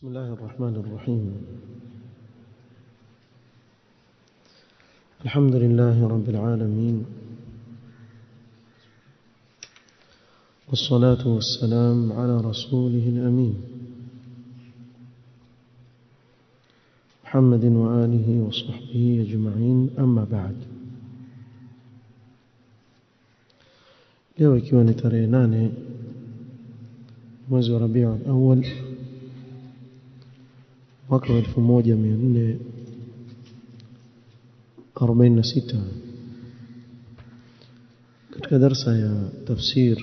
بسم الله الرحمن الرحيم. الحمد لله رب العالمين، والصلاة والسلام على رسوله الأمين محمد وآله وصحبه أجمعين، أما بعد. leo ikiwa ni tarehe 8 mwezi wa Rabiul Awwal mwaka 1446, katika darasa ya tafsir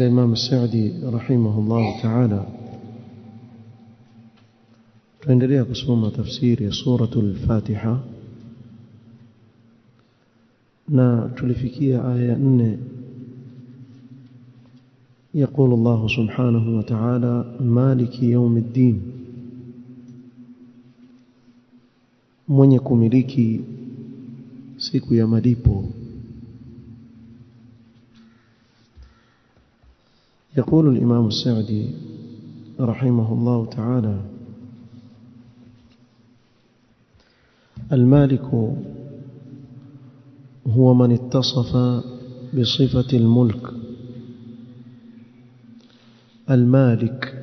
Imam Sa'di rahimahullah ta'ala, tuendelea kusoma tafsiri ya suratul Fatiha na tulifikia aya 4. يقول الله سبحانه وتعالى: مالك يوم الدين، mwenye kumiliki siku ya malipo. يقول الإمام السعدي رحمه الله تعالى: المالك هو من اتصف بصفة الملك. المالك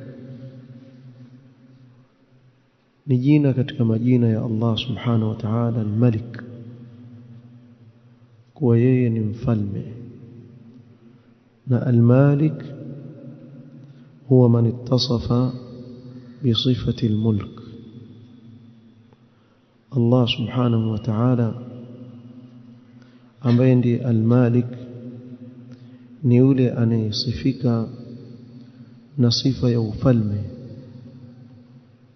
ni jina katika majina ya Allah subhanahu wa ta'ala. Al-Malik, kuwa yeye ni mfalme, na al-Malik huwa man ittasafa bi sifati al-mulk. Allah subhanahu wa ta'ala ambaye ndiye al-Malik ni yule anayesifika na sifa ya ufalme,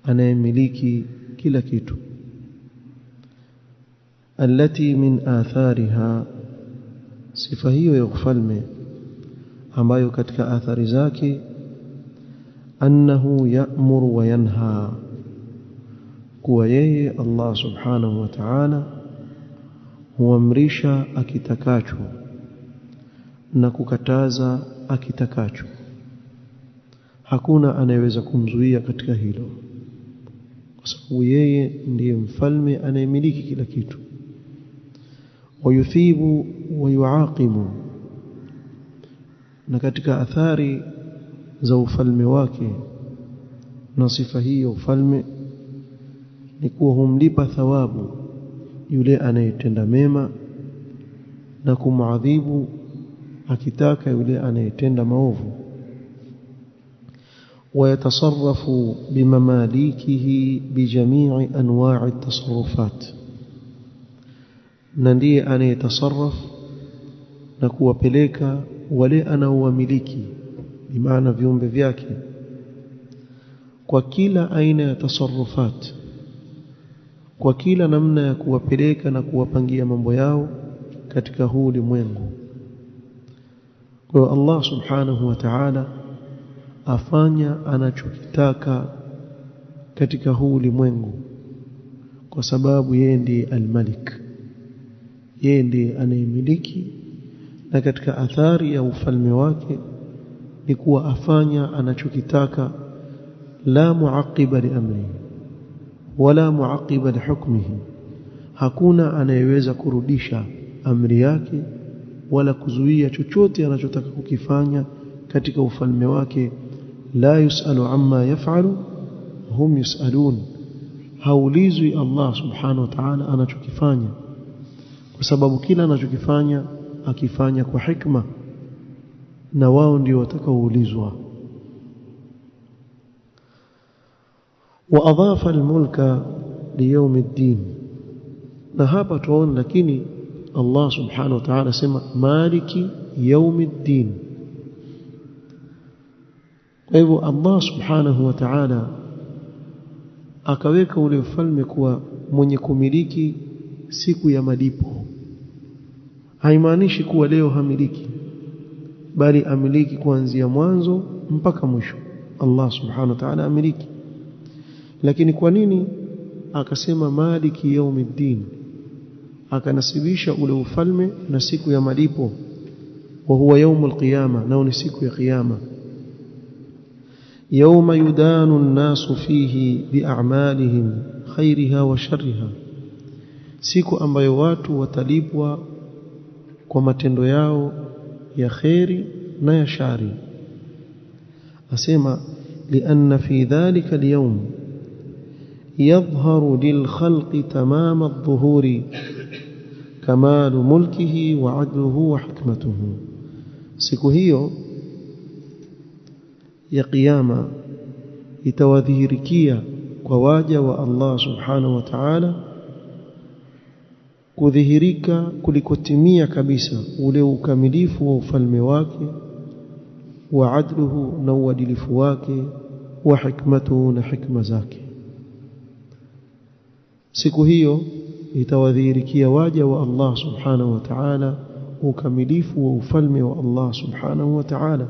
anayemiliki kila kitu. Allati min athariha, sifa hiyo ya ufalme ambayo katika athari zake annahu ya'muru wa yanha, kuwa yeye Allah subhanahu wa ta'ala huamrisha akitakacho na kukataza akitakacho. Hakuna anayeweza kumzuia katika hilo, kwa sababu yeye ndiye mfalme anayemiliki kila kitu. Wayuthibu wa yuaqibu, na katika athari za ufalme wake na sifa hiyo ufalme ni kuwa humlipa thawabu yule anayetenda mema na kumuadhibu akitaka yule anayetenda maovu. ويتصرف بمماليكه بجميع أنواع التصرفات, na ndiye anayetasarraf na kuwapeleka wale anaowamiliki, bimaana viumbe vyake, kwa kila aina ya tasarrufat, kwa kila namna ya kuwapeleka na kuwapangia mambo yao katika huu ulimwengu. Kwa Allah subhanahu wa ta'ala afanya anachokitaka katika huu ulimwengu, kwa sababu yeye ndiye al-Malik, yeye ndiye anayemiliki. Na katika athari ya ufalme wake ni kuwa afanya anachokitaka, la muaqiba li amri wala muaqiba li hukmihi. Hakuna anayeweza kurudisha amri yake wala kuzuia chochote anachotaka kukifanya katika ufalme wake. La yusalu amma yaf'alu hum yusalun, haulizwi Allah subhanahu wa ta'ala anachokifanya, kwa sababu kila anachokifanya akifanya kwa hikma, na wao ndio watakaoulizwa. Wa adhafa al-mulka li yawm ad-din, na hapa tuone lakini Allah subhanahu wa ta'ala sema maliki yawm ad-din. Kwa hivyo Allah subhanahu wa ta'ala akaweka ule ufalme kuwa mwenye kumiliki siku ya malipo. Haimaanishi kuwa leo hamiliki, bali amiliki kuanzia mwanzo mpaka mwisho. Allah subhanahu wa ta'ala amiliki. Lakini kwa nini akasema maliki yaumiddin? Akanasibisha ule ufalme na siku ya malipo, wa huwa yaumul qiyama, nao ni siku ya kiyama. يوم يدان الناس فيه بأعمالهم خيرها وشرها siku ambayo watu watalipwa kwa matendo yao ya khairi na ya shari asema lianna fi dhalika alyawm yadhharu lilkhalqi tamam adh-dhuhuri kamal mulkihi wa 'adluhu wa hikmatuhu siku hiyo ya kiyama itawadhihirikia kwa waja wa Allah subhanahu wa ta'ala kudhihirika kulikotimia kabisa ule ukamilifu wa ufalme wake wa adluhu na uadilifu wake wa hikmatuhu na hikma zake siku hiyo itawadhihirikia waja wa Allah subhanahu wa ta'ala ukamilifu wa ufalme wa Allah subhanahu wa ta'ala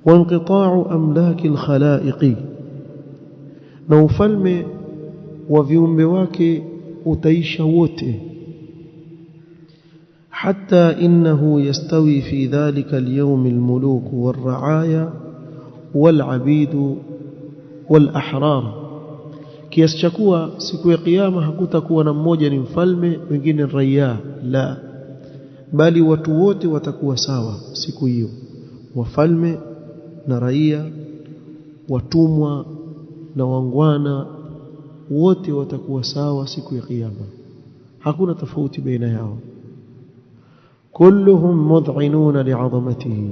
وانقطاع أملاك الخلائق na ufalme wa viumbe wake utaisha wote حتى إنه يستوي في ذلك اليوم الملوك والرعايا والعبيد والأحرار kiasi cha kuwa siku ya kiyama hakutakuwa na mmoja ni mfalme wengine raia la bali watu wote watakuwa sawa siku hiyo wafalme na raia watumwa na wangwana wote watakuwa sawa siku ya kiyama hakuna tofauti baina yao kulluhum mud'inuna li'azamatihi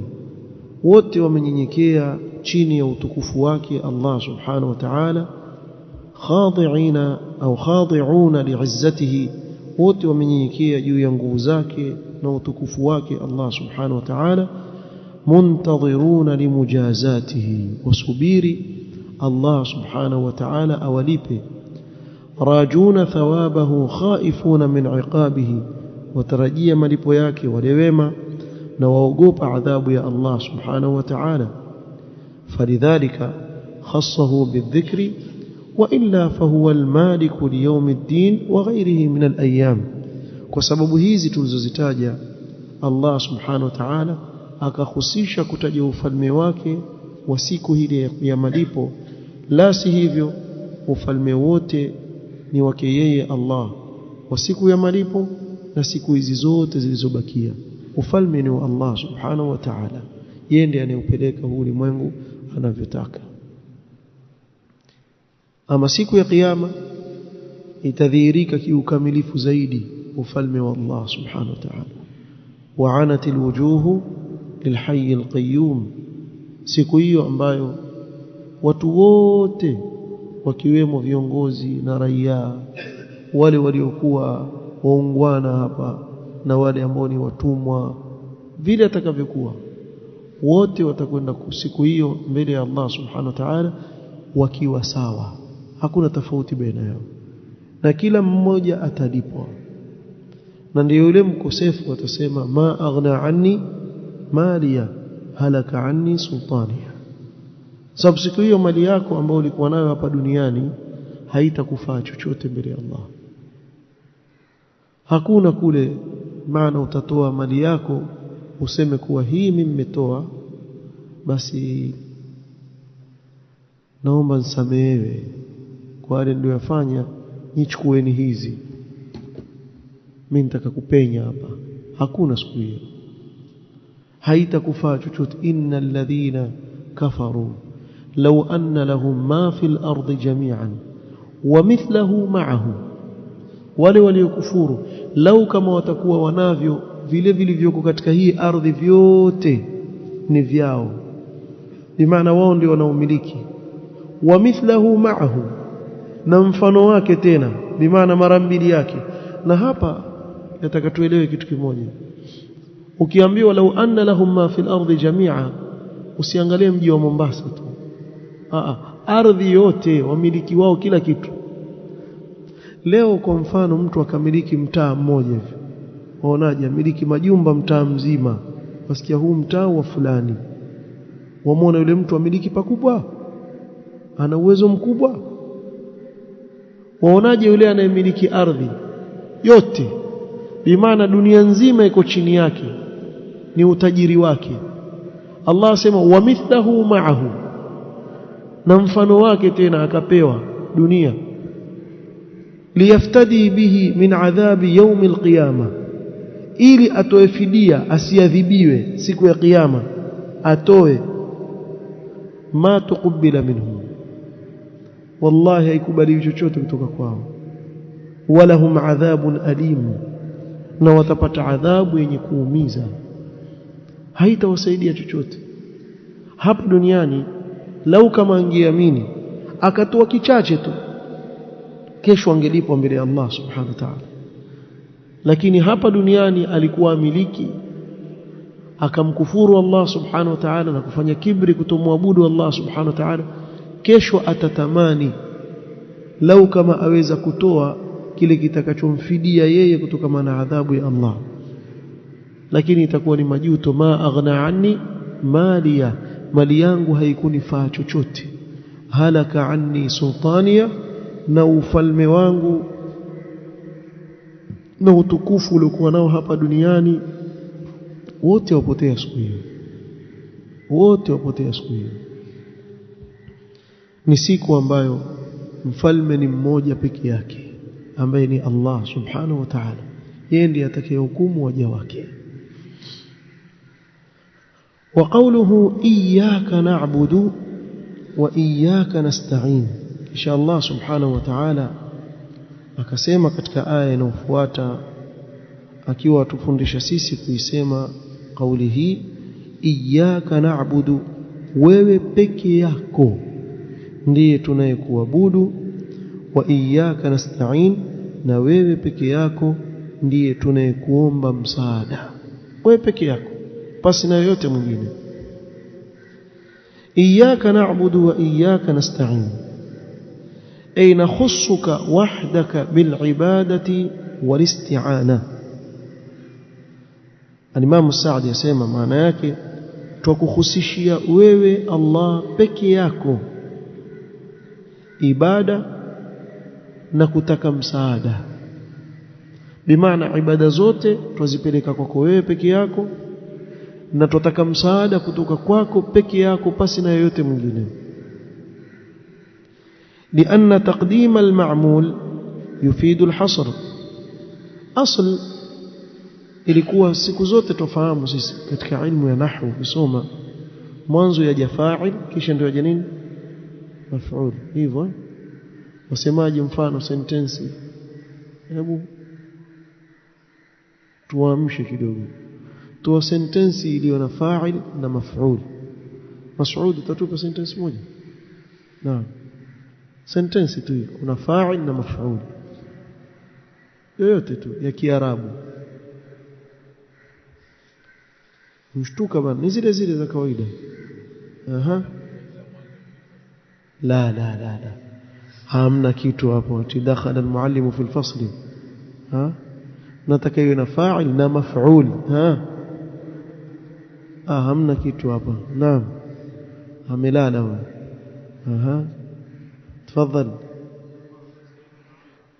wote wamenyenyekea chini ya utukufu wake Allah subhanahu wa ta'ala khadi'ina au khadi'una li'izzatihi wote wamenyenyekea juu ya nguvu zake na utukufu wake Allah subhanahu wa ta'ala muntadhiruna limujazatihi wasubiri Allah subhanahu wa ta'ala awalipe rajuna thawabahu khaifuna min iqabihi watarajia malipo yake wale wema na waogopa adhabu ya Allah subhanahu wa ta'ala falidhalika khassahu bidhikri wa illa fahuwa almaliku liyawmiddin wa ghayrihi min alayam kwa sababu hizi tulizozitaja Allah subhanahu wa ta'ala akahusisha kutaja ufalme wake wa siku ile ya malipo la si hivyo ufalme wote ni wake yeye Allah wa siku ya malipo na siku hizi zote zilizobakia ufalme ni wa Allah subhanahu wa ta'ala yeye ndiye anayeupeleka huu ulimwengu anavyotaka ama siku ya kiyama itadhihirika kiukamilifu zaidi ufalme wa Allah subhanahu wa ta'ala wa'anatil wujuhu lilhayy alqayyum siku hiyo ambayo watu wote wakiwemo viongozi na raia wale waliokuwa waungwana hapa na wale ambao ni watumwa vile atakavyokuwa wote watakwenda siku hiyo mbele ya Allah subhanahu wa ta'ala wakiwa sawa hakuna tofauti baina yao na kila mmoja atalipwa na ndio yule mkosefu atasema ma aghna anni maliya halaka anni sultaniya sababu siku hiyo mali yako ambayo ulikuwa nayo hapa duniani haitakufaa chochote mbele ya Allah hakuna kule maana utatoa mali yako useme kuwa hii mimi nimetoa basi naomba nisamehewe kwa wale ndio yafanya nichukueni hizi mimi nitaka kupenya hapa hakuna siku hiyo haitakufaa chochote innal ladhina kafaru law anna lahum ma fil ardi jami'an wa mithluhu ma'ahu wale waliokufuru lau kama watakuwa wanavyo vile vilivyoko katika hii ardhi vyote ni vyao bimaana wao ndio wanaumiliki wa mithluhu ma'ahu na mfano wake tena bimaana mara mbili yake na hapa nataka tuelewe kitu kimoja ukiambiwa lau anna lahum ma fil ardi jami'a usiangalie mji wa Mombasa tu ardhi yote wamiliki wao kila kitu leo kwa mfano mtu akamiliki mtaa mmoja hivi waonaje amiliki majumba mtaa mzima wasikia huu mtaa wa fulani wamuona yule mtu amiliki pakubwa ana uwezo mkubwa waonaje yule anayemiliki ardhi yote bimaana dunia nzima iko chini yake ni utajiri wake Allah asema wa mithluhu ma'ahu na mfano wake tena akapewa dunia, liyaftadi bihi min adhabi yawm alqiyama, ili atoe fidia asiadhibiwe siku ya kiyama, atoe ma tuqbila minhum, wallahi haikubaliwi chochote kutoka kwao, walahum adhabun alim, na watapata adhabu yenye kuumiza, haitawasaidia chochote hapa duniani. Lau kama angeamini akatoa kichache tu, kesho angelipwa mbele ya Allah subhanahu wa ta'ala. Lakini hapa duniani alikuwa amiliki, akamkufuru Allah subhanahu wa ta'ala na kufanya kibri kutomwabudu Allah subhanahu wa ta'ala, kesho atatamani lau kama aweza kutoa kile kitakachomfidia yeye kutokana na adhabu ya Allah, lakini itakuwa ni majuto. Ma aghna anni maliya, mali yangu haikunifaa chochote. Halaka anni sultaniya, na ufalme wangu na utukufu uliokuwa nao hapa duniani wote wapotea siku hiyo, wote wapotea siku hiyo. Ni siku ambayo mfalme ni mmoja peke yake, ambaye ni Allah subhanahu wa ta'ala. Yeye ndiye atakayehukumu waja wake. Wa qawluhu iyyaka na'budu wa iyyaka nasta'in, insha Allah subhanahu wa ta'ala akasema katika aya inayofuata, akiwa atufundisha sisi kuisema kauli hii, iyyaka na'budu, wewe peke yako ndiye tunayekuabudu, wa iyyaka nasta'in, na wewe peke yako ndiye tunayekuomba msaada. Wewe peke yako, pasi na yote mwingine. iyyaka na'budu wa iyyaka nasta'in, ay nakhussuka wahdaka bil ibadati wal isti'ana. Al-Imam Sa'di yasema maana yake tukuhusishia wewe Allah peke yako ibada na kutaka msaada, bimaana ibada zote tuzipeleka kwako wewe peke yako, na tutaka msaada kutoka kwako peke yako pasi na yote mwingine. لأن تقديم المعمول يفيد الحصر. أصل ilikuwa siku zote tufahamu sisi katika ilmu ya nahwu kusoma mwanzo yaja fa'il kisha ndio yaja nini, maf'ul. Hivyo wasemaje mfano sentensi? Hebu tuamshe kidogo, toa sentensi iliyo na fa'il na maf'ul. Mas'ud, utatupa sentensi moja? Naam, sentensi tu kuna fa'il na maf'ul yoyote tu ya Kiarabu. Mshtuka bana, ni zile zile za kawaida. La la la la, hamna kitu hapo. Tidakhala almuallimu fi alfasl, nataka iwe na fa'il na maf'ul. Hamna kitu hapa. Naam, amelala wewe. تفضل.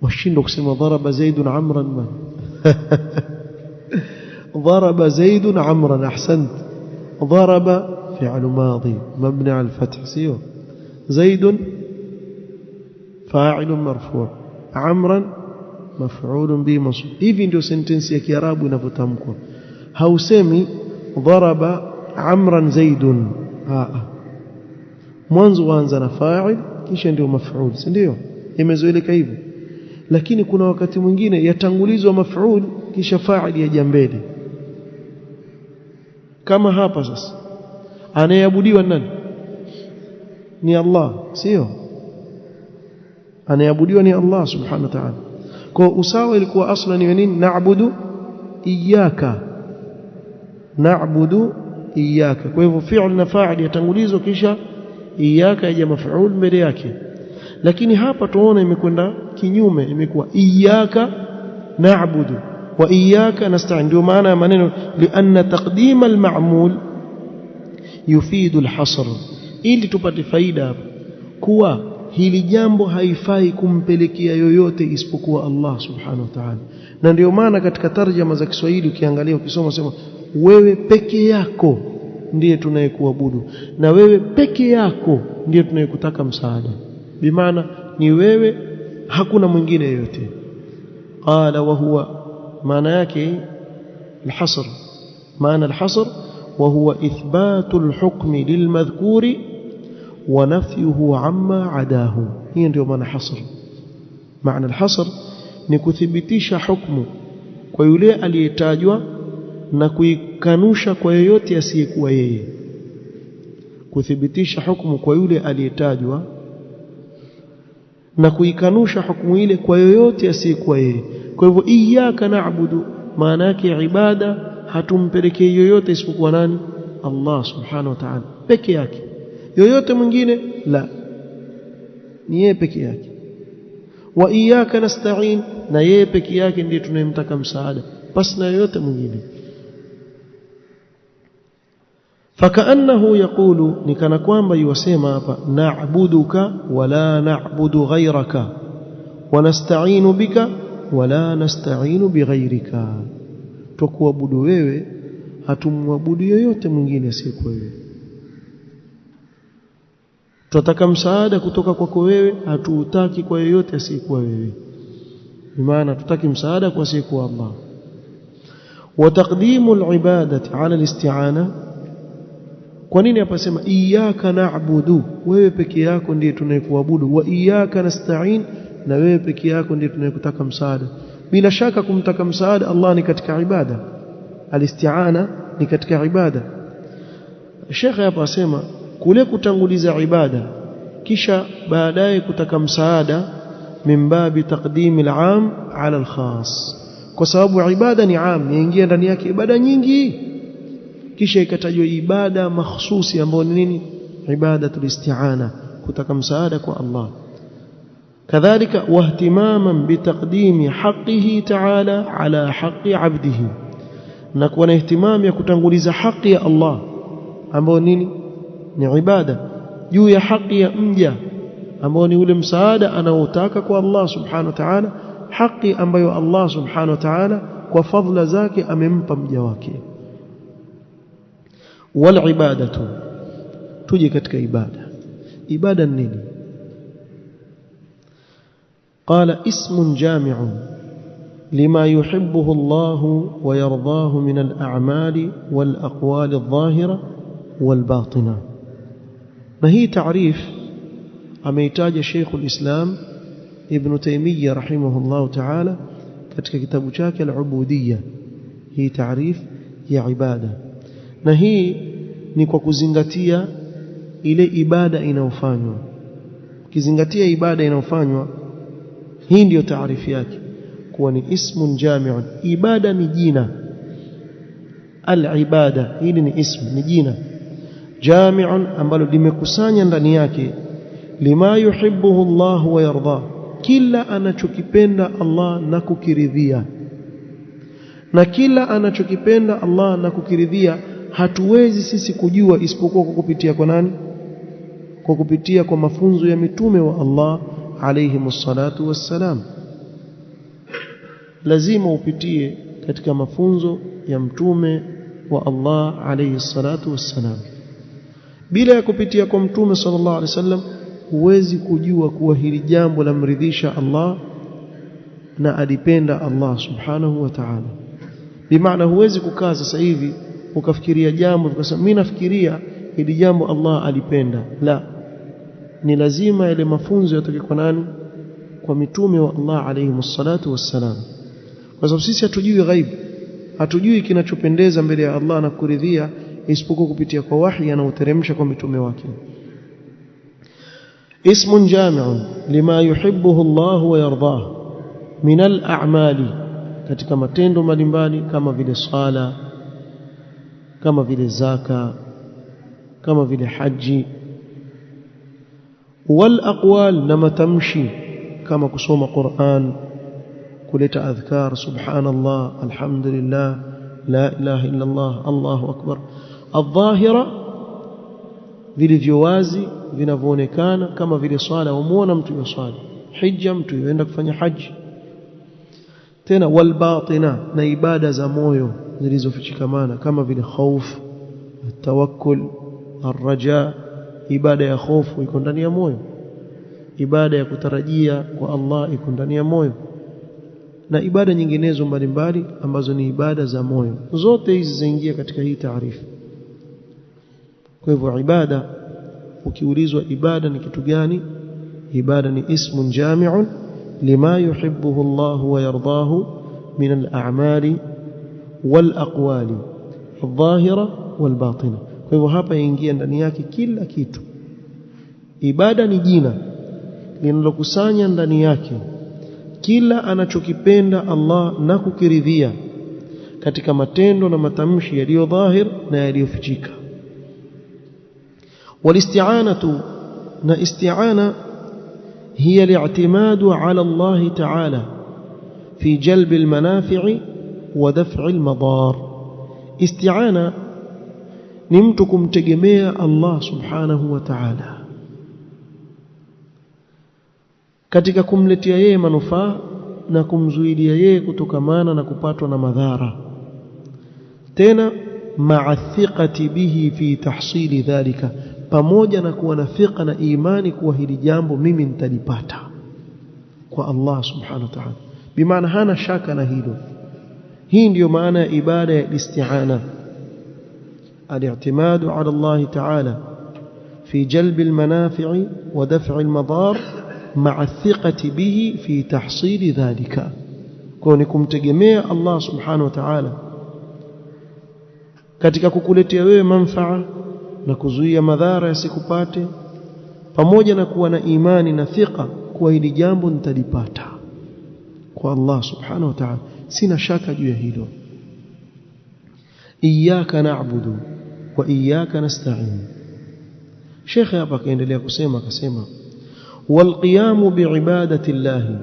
وشينو كسمه ضرب زيد عمرا ما ضرب زيد عمرا. أحسنت. ضرب فعل ماضي مبني على الفتح، سيو. زيد فاعل مرفوع، عمرا مفعول به منصوب. hivi ndio sentensi ya Kiarabu inavyotamkwa. Hausemi ضرب عمرا زيد، mwanzo waanza na fa'il kisha ndio maf'ul, si ndio? Imezoeleka hivyo. Lakini kuna wakati mwingine yatangulizwa maf'ul kisha fa'il yaja mbele. Kama hapa sasa, anayeabudiwa nani? Ni Allah, sio? Anayeabudiwa ni Allah subhanahu wa ta'ala. Kwa usawa ilikuwa aslan ni nini? Na'budu iyyaka, na'budu iyyaka. Kwa hivyo fi'l na fa'il yatangulizwa kisha iyyaka yaja maf'ul mbele yake. Lakini hapa tuone imekwenda kinyume, imekuwa iyyaka na'budu wa iyyaka nasta'in. Ndio maana ya maneno lianna taqdim al-ma'mul yufidu al-hasr, ili tupate faida hapa kuwa hili jambo haifai kumpelekea yoyote isipokuwa Allah subhanahu wa ta'ala. Na ndio maana katika tarjama za Kiswahili ukiangalia ukisoma sema wewe peke yako ndiye tunayekuabudu, na wewe peke yako ndiye tunayekutaka msaada, bimaana ni wewe, hakuna mwingine yote. Qala wa huwa, maana yake الحصر، معنى الحصر وهو إثبات الحكم للمذكور ونفيه عما عداه. هي ndio maana hasr. Maana الحصر ni kuthibitisha hukumu kwa yule aliyetajwa na kuikanusha kwa yoyote asiyekuwa yeye. Kuthibitisha hukumu kwa yule aliyetajwa na kuikanusha hukumu ile kwa yoyote asiyekuwa yeye. Kwa hivyo iyyaka na'budu, maana yake ibada hatumpelekei yoyote isipokuwa nani? Allah subhanahu wa ta'ala peke yake. Yoyote mwingine la, ni yeye peke yake. Wa iyyaka nasta'in, na yeye peke yake ndiye tunayemtaka msaada, basi na yoyote mwingine. Fakaannahu yaqulu, ni kana kwamba yuwasema hapa, na'buduka wala na'budu ghayraka wa nasta'inu bika wala nasta'inu bighayrika. Tukuabudu wewe, hatumwabudu yoyote mwingine asiyekuwa wewe. Tunataka msaada kutoka kwako wewe, hatuutaki kwa yoyote asiyekuwa wewe. Maana tutaki msaada kwa asiyekuwa Allah. Wa taqdimu al-ibadati ala al-isti'ana, kwa nini hapa sema iyyaka na'budu, wewe peke yako ndiye tunayekuabudu, wa iyyaka nasta'in, na wewe peke yako ndiye tunayekutaka msaada. Bila shaka kumtaka msaada Allah ni katika ibada, al-isti'ana ni katika ibada. Sheikh hapa asema kule kutanguliza ibada kisha baadaye kutaka msaada, min babi taqdim al-'am 'ala al-khas, kwa sababu ibada ni 'am, yaingia ndani yake ibada nyingi, kisha ikatajwa ibada mahsusi ambayo ni nini? Ibadatul isti'ana, kutaka msaada kwa Allah. كذلك واهتماما بتقديم حقه تعالى على حق عبده، نكون اهتمام ya kutanguliza haki ya Allah ambao nini? Ni ibada, juu ya haki ya mja ambao ni ule msaada anaotaka kwa Allah subhanahu wa ta'ala, haki ambayo Allah subhanahu wa ta'ala kwa fadhila zake amempa mja wake. Wal ibadatu, tuje katika ibada. Ibada nini? قال اسم جامع لما يحبه الله ويرضاه من الأعمال والأقوال الظاهرة والباطنة. ما هي تعريف أميتاج شيخ الإسلام ابن تيمية رحمه الله تعالى katika kitabu chake al-Ubudiyya. Hii taarif ya ibada, na hii ni kwa kuzingatia ile ibada inayofanywa. Ukizingatia ibada inayofanywa, hii ndiyo taarifu yake, kuwa ni ismun jami'un. Ibada ni jina, al-ibada hili ni ismu, ni jina jami'un ambalo limekusanya ndani yake lima yuhibbuhu Allah wa yarda, kila anachokipenda Allah na kukiridhia. Na kila anachokipenda Allah na kukiridhia hatuwezi sisi kujua isipokuwa kwa kupitia kwa nani? Kwa kupitia kwa mafunzo ya mitume wa Allah alayhimus salatu wassalam. Lazima upitie katika mafunzo ya mtume wa Allah alayhi salatu wassalam. Bila ya kupitia kwa mtume sallallahu alayhi wasallam huwezi kujua kuwa hili jambo lamridhisha Allah na alipenda Allah subhanahu wa ta'ala. Bimaana huwezi kukaa sasa hivi ukafikiria jambo ukasema mimi nafikiria hili jambo Allah alipenda. La, ni lazima ile mafunzo yatoke kwa nani? Kwa mitume wa Allah alayhimus salatu wassalam. Kwa sababu sisi hatujui ghaibu, hatujui kinachopendeza mbele ya Allah na kuridhia isipokuwa kupitia kwa wahi anaoteremsha kwa mitume wake. Ismun jami'un lima yuhibbuhu Allah wa yardah min al-a'mali, katika matendo mbalimbali kama vile sala, kama vile zaka, kama vile haji, wal aqwal, na matamshi kama kusoma Qur'an, kuleta adhkar, subhanallah, alhamdulillah, la ilaha illa Allah, Allahu akbar. Adh-dhahira, vilivyo wazi vinavyoonekana kama vile swala, umuona mtu yusali, hija mtu yuenda kufanya haji. Tena wal batina, na ibada za moyo zilizofichikamana kama vile khauf, tawakkul, arraja, ibada ya hofu iko ndani ya moyo, ibada ya kutarajia kwa Allah iko ndani ya moyo, na ibada nyinginezo mbalimbali ambazo ni ibada za moyo, zote hizi zaingia katika hii taarifu. Kwa hivyo ibada, ukiulizwa ibada ni kitu gani, ibada ni ismun jami'un lima yuhibbuhu Allah wa yardahu min al-a'mali wal aqwali adh-dhahira wal batina. Kwa hivyo hapa yaingia ndani yake kila kitu. Ibada ni jina linalokusanya ndani yake kila anachokipenda Allah na kukiridhia katika matendo na matamshi yaliyo dhahir na yaliyofichika. Walisti'anatu, na isti'ana hiya li'timadu 'ala Allah ta'ala fi jalb al-manafi' wa daf'i al-madar. Isti'ana ni mtu kumtegemea Allah subhanahu wa ta'ala katika kumletea yeye manufaa na kumzuilia yeye kutokamana na kupatwa na madhara, tena ma'a thiqati bihi fi tahsili dhalika, pamoja na kuwa na thiqa na imani kuwa hili jambo mimi nitalipata kwa Allah subhanahu wa ta'ala, bimaana hana shaka na hilo. Hii ndiyo maana ya ibada ya isti'ana, al-i'timadu 'ala Allah ta'ala fi jalb al-manafi' wa daf'i al-madar ma'a thiqati bihi fi tahsili dhalika, kwa ni kumtegemea Allah subhanahu wa ta'ala katika kukuletea wewe manfaa na kuzuia madhara yasikupate, pamoja na kuwa na imani na thiqa kuwa hili jambo nitalipata kwa Allah subhanahu wa ta'ala, sina shaka juu ya hilo. Iyyaka na'budu wa iyyaka nasta'in. Sheikh hapa akaendelea kusema, akasema والقيام بعبادة الله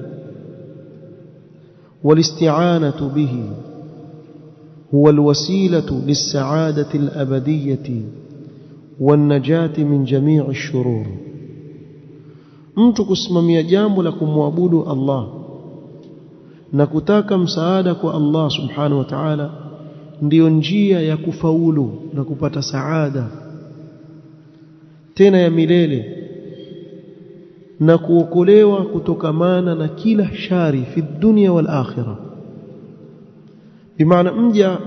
والاستعانة به هو الوسيلة للسعادة الأبدية والنجاة من جميع الشرور. mtu kusimamia jambo la kumwabudu Allah na kutaka msaada kwa Allah subhanahu wa ta'ala ndiyo njia ya kufaulu na kupata saada tena ya milele na kuokolewa kutokamana na kila shari fi dunya wal akhirah. Bimaana mja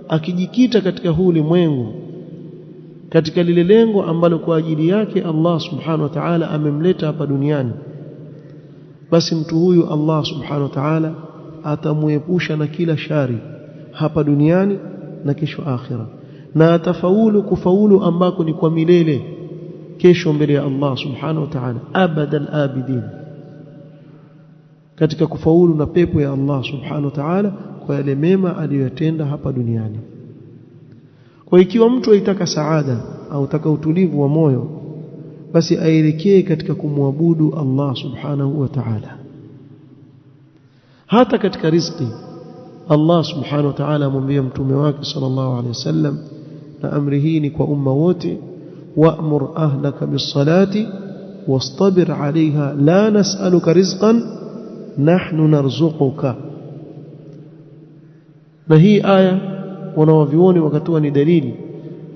akijikita katika huu ulimwengu katika lile lengo ambalo kwa ajili yake Allah subhanahu wa ta'ala amemleta hapa duniani, basi mtu huyu Allah subhanahu wa ta'ala atamuepusha na kila shari hapa duniani na kesho akhira, na atafaulu kufaulu ambako ni kwa milele kesho mbele ya Allah subhanahu wa ta'ala, abadal abidin, katika kufaulu na pepo ya Allah subhanahu wa ta'ala kwa yale mema aliyotenda hapa duniani. Kwa ikiwa mtu aitaka saada au ataka utulivu wa moyo, basi aelekee katika kumwabudu Allah subhanahu wa ta'ala. Hata katika riziki Allah subhanahu wa ta'ala amwambia mtume wake sallallahu alaihi wasallam, na amri hii ni kwa umma wote, wa'mur ahlaka bis-salati wastabir 'alayha la nas'aluka rizqan nahnu narzuquka. Na hii aya wanawavioni wakatoa ni dalili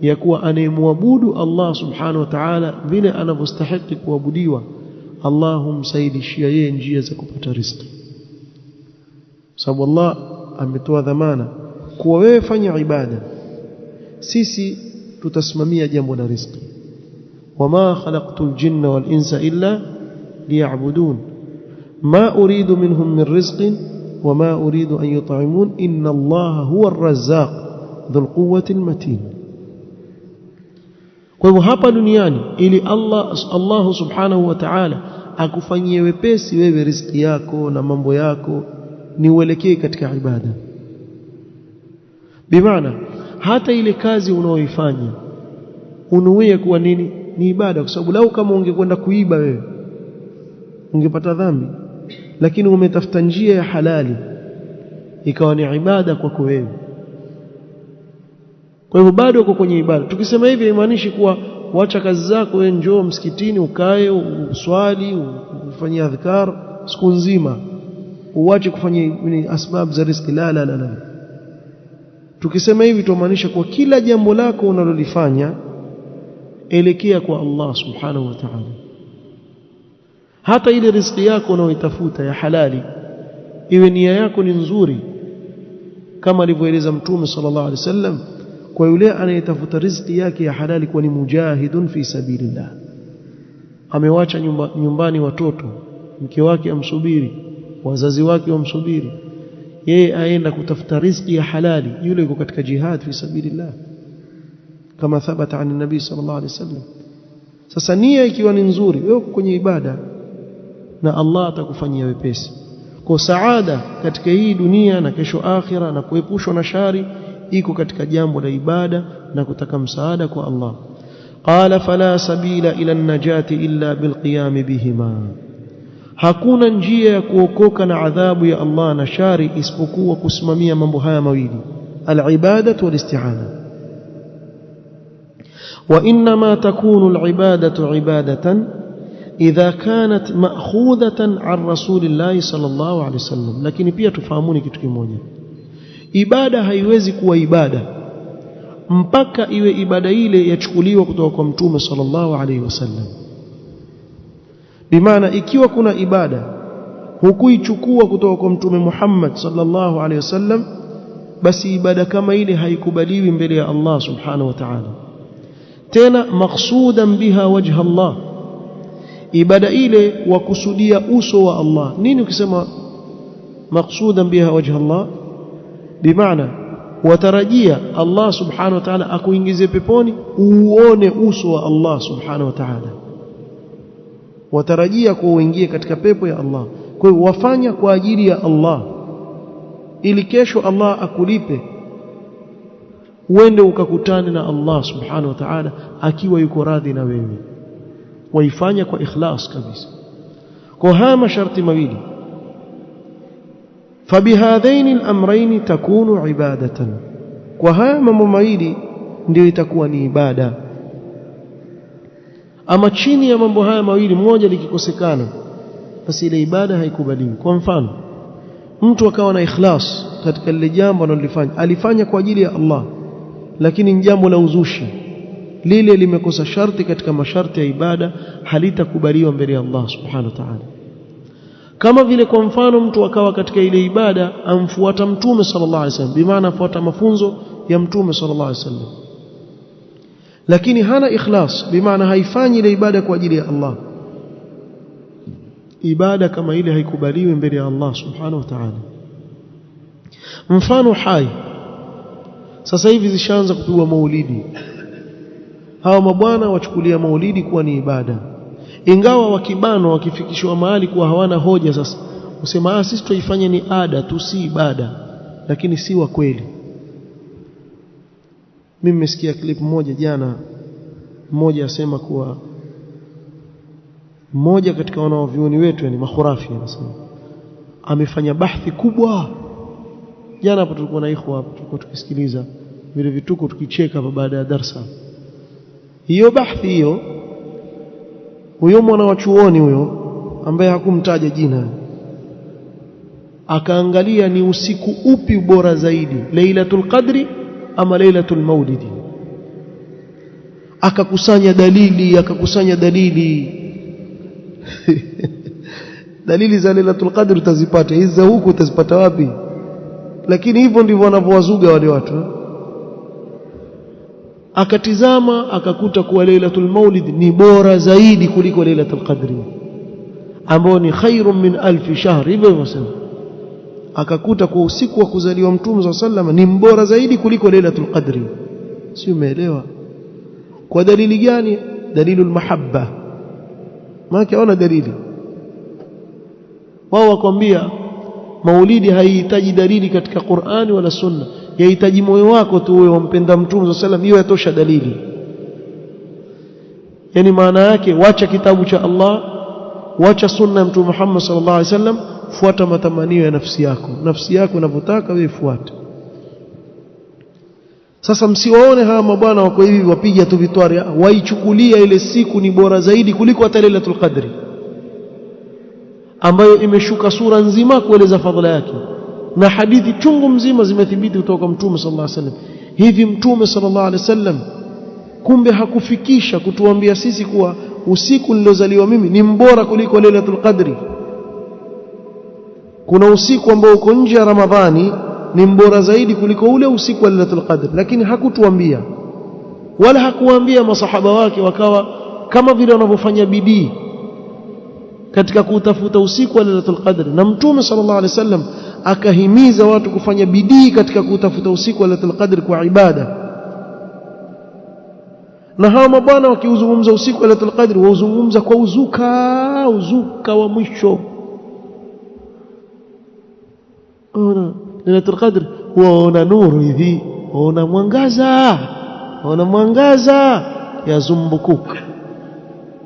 ya kuwa anayemwabudu Allah subhanahu wa ta'ala vile anavyostahili kuabudiwa, Allah humsaidishia yeye njia za kupata riziki, sababu Allah ametoa dhamana kuwa wewe fanya ibada, sisi tutasimamia jambo la riziki. wama khalaqtul jinna wal insa illa liya'budun ma uridu minhum min rizqin wama uridu an yut'imun inna Allaha huwa ar-razzaq dhul quwwati al-matin. Kwa hivyo hapa duniani ili Allah subhanahu wa ta'ala akufanyie wepesi wewe riziki yako na mambo yako, ni uelekee katika ibada. Bimaana hata ile kazi unaoifanya unuie kuwa nini? Ni ibada, kwa sababu lau kama ungekwenda kuiba wewe ungepata dhambi, lakini umetafuta njia ya halali ikawa ni ibada kwako wewe. Kwa hivyo bado uko kwenye ibada. Tukisema hivi haimaanishi kuwa wacha kazi zako wewe njoo msikitini ukae uswali ufanye adhkar siku nzima uache kufanya asbab za riziki. La la la. Tukisema hivi tumaanisha kwa kila jambo lako unalolifanya elekea kwa Allah subhanahu wa ta'ala. Hata ile riziki yako unayoitafuta ya halali iwe nia yako ni nzuri, kama alivyoeleza Mtume sallallahu alaihi wasallam, kwa yule anayetafuta riziki yake ya halali kwa ni mujahidun fi sabilillah, amewacha nyumbani watoto, mke wake amsubiri, wazazi wake wamsubiri, yeye aenda kutafuta riziki ya halali, yule yuko katika jihad fi sabilillah, kama thabata an nabii sallallahu alaihi wasallam. Sasa nia ikiwa ni nzuri, wewe uko kwenye ibada na Allah atakufanyia wepesi. Kwa saada katika hii dunia na kesho akhira na kuepushwa na shari iko katika jambo la ibada na kutaka msaada kwa Allah. Qala fala sabila ila an-najati illa bilqiyam bihima, hakuna njia ya kuokoka na adhabu ya Allah na shari isipokuwa kusimamia mambo haya mawili, al-ibadatu wal-isti'ana. Wa inma takunu al-ibadatu ibadatan idha kanat ma'khudatan 'an rasulillahi sallallahu alayhi wasallam. Lakini pia tufahamuni kitu kimoja, ibada haiwezi kuwa ibada mpaka iwe ibada ile yachukuliwa kutoka kwa Mtume sallallahu alayhi wasallam. Bimaana ikiwa kuna ibada hukuichukua kutoka kwa Mtume Muhammad sallallahu alayhi wasallam, basi ibada kama ile haikubaliwi mbele ya Allah subhanahu wa ta'ala. Tena maqsudan biha wajha Allah, ibada ile wakusudia uso wa Allah. Nini ukisema maqsudan biha wajha Allah? Bimaana watarajia Allah subhanahu wa ta'ala akuingize peponi uone uso wa Allah subhanahu wa ta'ala, watarajia kuingia katika pepo ya Allah. Kwa hiyo wafanya kwa ajili ya Allah ili kesho Allah akulipe, uende ukakutane na Allah subhanahu wa ta'ala akiwa yuko radhi na wewe, waifanya kwa ikhlas kabisa. Kwa haya masharti mawili, fabihadhaini al-amrayni takunu ibadatan, kwa haya mambo mawili ndio itakuwa ni ibada. Ama chini ya mambo haya mawili moja likikosekana, basi ile ibada haikubaliwi. Kwa mfano, mtu akawa na ikhlas katika lile jambo analolifanya, alifanya kwa ajili ya Allah, lakini ni jambo la uzushi, lile limekosa sharti katika masharti ya ibada, halitakubaliwa mbele ya Allah subhanahu wa ta'ala. Kama vile kwa mfano mtu akawa katika ile ibada amfuata Mtume sallallahu alaihi wasallam, bimaana afuata mafunzo ya Mtume sallallahu alaihi wasallam, lakini hana ikhlas, bimaana haifanyi ile ibada kwa ajili ya Allah, ibada kama ile haikubaliwi mbele ya Allah subhanahu wa ta'ala. Mfano hai, sasa hivi zishaanza kupigwa maulidi. Hawa mabwana wachukulia maulidi kuwa ni ibada, ingawa wakibano wakifikishwa mahali kuwa hawana hoja, sasa usema sisi tuifanye ni ada tu, si ibada, lakini si wa kweli. Mimi nimesikia clip moja jana, mmoja asema kuwa mmoja katika wanavyuoni wetu, yani makhurafi, anasema amefanya bahthi kubwa. Jana hapo tulikuwa na ikhwa hapo, tulikuwa tukisikiliza vile vituko tukicheka hapa baada ya darasa. Hiyo bahthi hiyo, huyo mwana wa chuoni huyo ambaye hakumtaja jina, akaangalia ni usiku upi bora zaidi, Lailatul Qadri ama Lailatul Maulidi. Akakusanya dalili dalili za Lailatul Qadr utazipata, hizi za huku utazipata wapi? Lakini hivyo ndivyo wanavyowazuga wale watu. Akatizama akakuta kuwa Lailatul Maulid ni bora zaidi kuliko Lailatul Qadri, ambao ni khairun min alf shahr, hivyo wasema. Akakuta kwa usiku wa kuzaliwa Mtume sallallahu alaihi wasallam ni mbora zaidi kuliko Lailatul Qadri. Si umeelewa? Kwa dalili gani? Dalilul mahabba. Maana ona dalili. Wao wakwambia maulidi haihitaji dalili katika Qur'ani wala Sunna, yahitaji moyo wako tu wewe wampenda Mtume sallallahu alaihi wasallam, hiyo yatosha dalili. Yani maana yake wacha kitabu cha Allah, wacha sunna ya Mtume Muhammad sallallahu alaihi wasallam, fuata matamanio ya nafsi yako. Nafsi yako inavyotaka wewe fuata. Sasa msiwaone hawa mabwana wako hivi wapiga tu vitwari, waichukulia ile siku ni bora zaidi kuliko hata Lailatul Qadri, ambayo imeshuka sura nzima kueleza fadhila yake, na hadithi chungu mzima zimethibiti kutoka kwa Mtume sallallahu alaihi wasallam. Hivi Mtume sallallahu alaihi wasallam kumbe hakufikisha kutuambia sisi kuwa usiku nilozaliwa mimi ni mbora kuliko Lailatul Qadri. Kuna usiku ambao uko nje ya Ramadhani ni mbora zaidi kuliko ule usiku wa Lailatul Qadr, lakini hakutuambia wala hakuwaambia masahaba wake wakawa kama vile wanavyofanya bidii katika kutafuta usiku wa Lailatul Qadr. Na Mtume sallallahu alaihi wasallam akahimiza watu kufanya bidii katika kutafuta usiku wa Lailatul Qadr kwa ibada. Na hawa mabwana wakiuzungumza usiku wa Lailatul Qadr wauzungumza kwa uzuka wa mwisho. Ona Lailatul Qadr waona nuru hivi, waona mwangaza ya zumbukuka,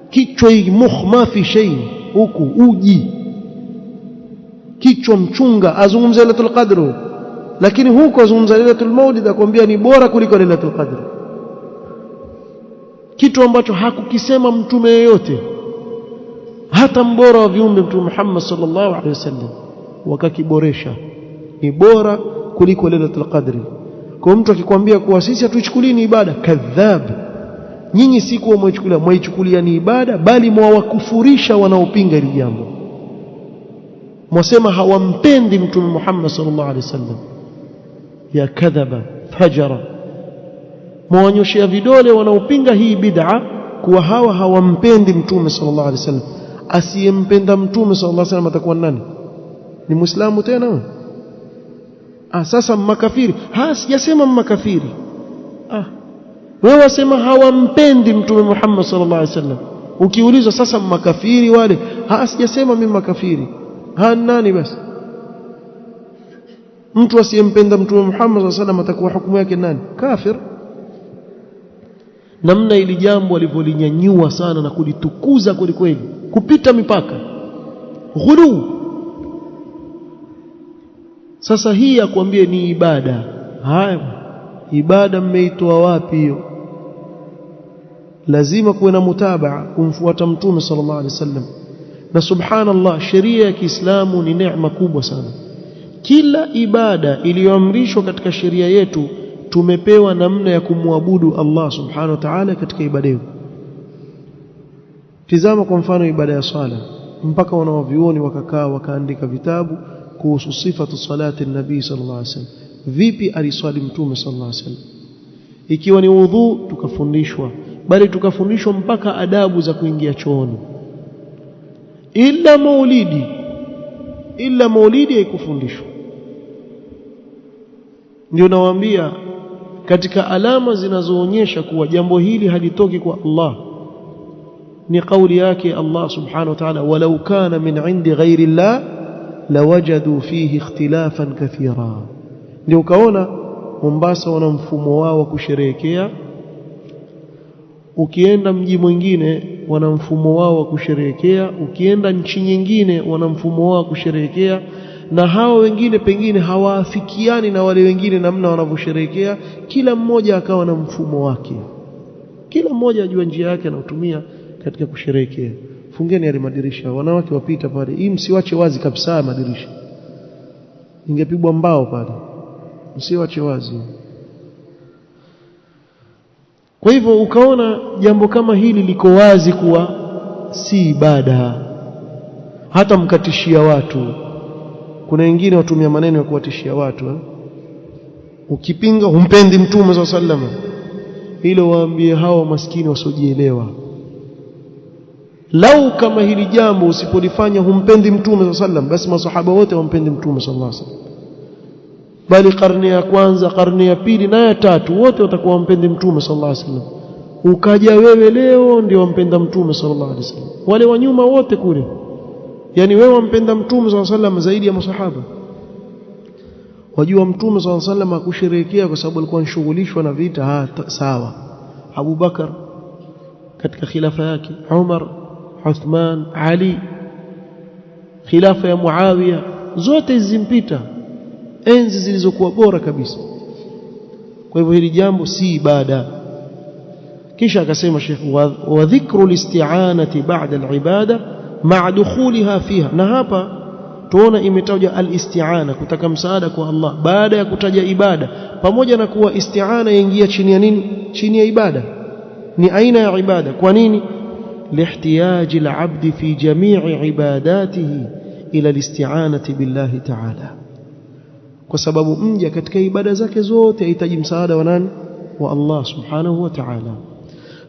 kichwa hiki mukhma fi shay, huku uji kichwa mchunga azungumza Lailatul Qadr, lakini huko azungumza Lailatul Maulid akwambia ni bora kuliko Lailatul Qadr, kitu ambacho hakukisema mtume yeyote, hata mbora wa viumbe Mtume Muhammad sallallahu alaihi wasallam, wakakiboresha ni bora kuliko Lailatul Qadri. Kwa mtu akikwambia kuwa sisi hatuichukulii ni ibada, kadhab. Nyinyi si kuwa mwaichukulia ni ibada, bali mwawakufurisha wanaopinga hili jambo. Mwasema hawampendi Mtume Muhammad sallallahu alaihi wasallam, ya kadhaba fajara. Mwanyoshia vidole wanaopinga hii bid'a kuwa hawa hawampendi Mtume sallallahu alaihi wasallam. Asiyempenda Mtume sallallahu alaihi wasallam atakuwa nani? Ni Muislamu tena? Sasa makafiri. Sijasema makafiri. Wewe wasema hawampendi Mtume Muhammad sallallahu alaihi wasallam. Ukiulizwa sasa makafiri wale, sijasema mimi makafiri. Nani basi? Mtu asiyempenda Mtume Muhammad sallallahu alaihi wasallam atakuwa hukumu yake nani? Kafir. Namna ili jambo walivyolinyanyua sana na kulitukuza kweli kupita mipaka, ghulu. Sasa hii akwambie ni ibada. Haya, ibada mmeitoa wapi hiyo? Lazima kuwe na mutabaa, kumfuata Mtume sallallahu alaihi wasallam. Na subhanallah, sheria ya Kiislamu ni neema kubwa sana. Kila ibada iliyoamrishwa katika sheria yetu tumepewa namna ya kumwabudu Allah subhanahu wa ta'ala katika ibada hiyo. Tizama kwa mfano ibada ya swala, mpaka wanawavioni wakakaa wakaandika vitabu kuhusu sifatu salati nabii sallallahu alaihi wasallam, vipi aliswali Mtume sallallahu alaihi wasallam. Ikiwa ni wudhu tukafundishwa, bali tukafundishwa mpaka adabu za kuingia chooni. Ila maulidi haikufundishwa. Ndio nawaambia katika alama zinazoonyesha kuwa jambo hili halitoki kwa Allah ni kauli yake Allah subhanahu wa ta'ala, walau kana min indi ghairi Allah lawajadu fihi ikhtilafan kathira. Ndio ukaona Mombasa wana mfumo wao wa kusherehekea, ukienda mji mwingine wana mfumo wao wa kusherehekea, ukienda nchi nyingine wana mfumo wao wa kusherehekea, na hao wengine pengine hawaafikiani na wale wengine namna wanavyosherehekea. Kila mmoja akawa na mfumo wake, kila mmoja ajua njia yake anayotumia katika kusherehekea. Fungeni yale madirisha, wanawake wapita pale, hii msiwache wazi kabisa madirisha, ingepigwa mbao pale, msiwache wazi. Kwa hivyo ukaona jambo kama hili liko wazi kuwa si ibada, hata mkatishia watu. Kuna wengine watumia maneno ya kuwatishia watu, ukipinga humpendi Mtume sallallahu alaihi wasallam, hilo waambie hao maskini wasiojielewa. Lau kama hili jambo usipolifanya humpendi Mtume sallallahu alaihi wasallam, basi masahaba wote wampendi Mtume sallallahu alaihi wasallam, bali karne ya kwanza, karne ya pili na ya tatu wote watakuwa wampendi Mtume sallallahu alaihi wasallam. Ukaja wewe leo ndio wampenda Mtume sallallahu alaihi wasallam, wale wa nyuma wote kule, yani wewe wampenda Mtume sallallahu alaihi wasallam zaidi ya masahaba. Wajua Mtume sallallahu alaihi wasallam akusherehekea kwa sababu alikuwa anashughulishwa na vita, sawa. Abu Bakar katika khilafa yake, Umar, Uthman, Ali, khilafa ya Muawiya, zote zimpita, enzi zilizokuwa bora kabisa. Kwa hivyo hili jambo si ibada. Kisha akasema Sheikh, wa dhikru al-isti'anati ba'da al-ibada ma'a dukhuliha fiha. Na hapa tuona imetaja al-isti'ana, kutaka msaada kwa Allah baada ya kutaja ibada, pamoja na kuwa isti'ana yaingia chini ya nini? Chini ya ibada. ni aina ya ibada. Kwa nini? lihtiyaji al-'abd fi jami'i ibadatihi ila al-isti'anati billahi ta'ala, kwa sababu mja katika ibada zake zote ahitaji msaada wa nani? Wa Allah subhanahu wa ta'ala.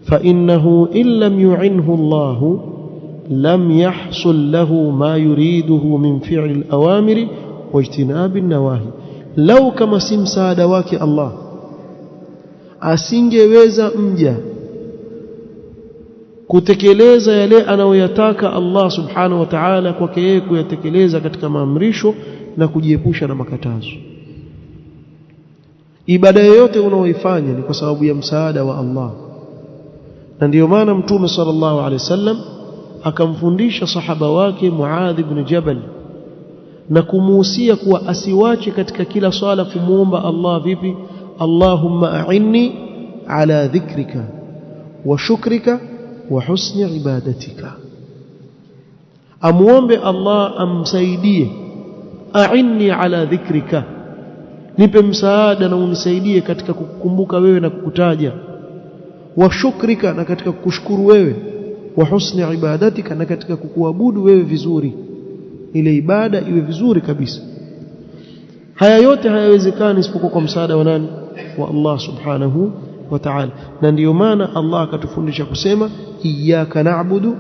fa innahu in lam yu'inhu Allah lam yahsul lahu ma yuriduhu min fi'li al-awamiri wa ijtinabi an-nawahi. Lau kama si msaada wake Allah, asingeweza mja kutekeleza yale anayoyataka Allah subhanahu wa ta'ala kwake yeye kuyatekeleza katika maamrisho na kujiepusha na makatazo. Ibada yoyote unaoifanya ni kwa sababu ya msaada wa Allah, na ndiyo maana Mtume sallallahu alaihi wasallam akamfundisha sahaba wake Muadh ibn Jabal na kumuhusia kuwa asiwache katika kila swala kumuomba Allah vipi? Allahumma a'inni ala dhikrika wa shukrika wa husni ibadatika. Amuombe Allah amsaidie, a'inni ala dhikrika, nipe msaada na unisaidie katika kukumbuka wewe na kukutaja, wa shukrika, na katika kukushukuru wewe, wa husni ibadatika, na katika kukuabudu wewe vizuri, ile ibada iwe vizuri kabisa. Haya yote hayawezekani isipokuwa kwa msaada wa nani? Wa Allah subhanahu wa ta'ala. Na ndiyo maana Allah akatufundisha kusema iyyaka na'budu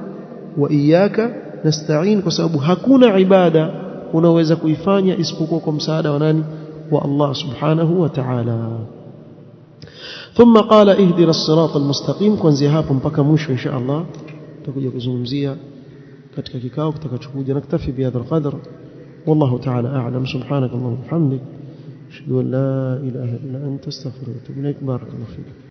wa iyyaka nasta'in, kwa sababu hakuna ibada unaweza kuifanya isipokuwa kwa msaada wa nani? Wa Allah subhanahu wa ta'ala. Thumma qala ihdina as-sirata al-mustaqim. Kuanzia hapo mpaka mwisho insha Allah tutakuja kuzungumzia katika kikao kitakachokuja. Naktafi bihadha al-qadr, wallahu ta'ala a'lam. Subhanakallahumma wa bihamdik, ashhadu an la ilaha illa anta astaghfiruka wa atubu ilaik. Barakallahu fik.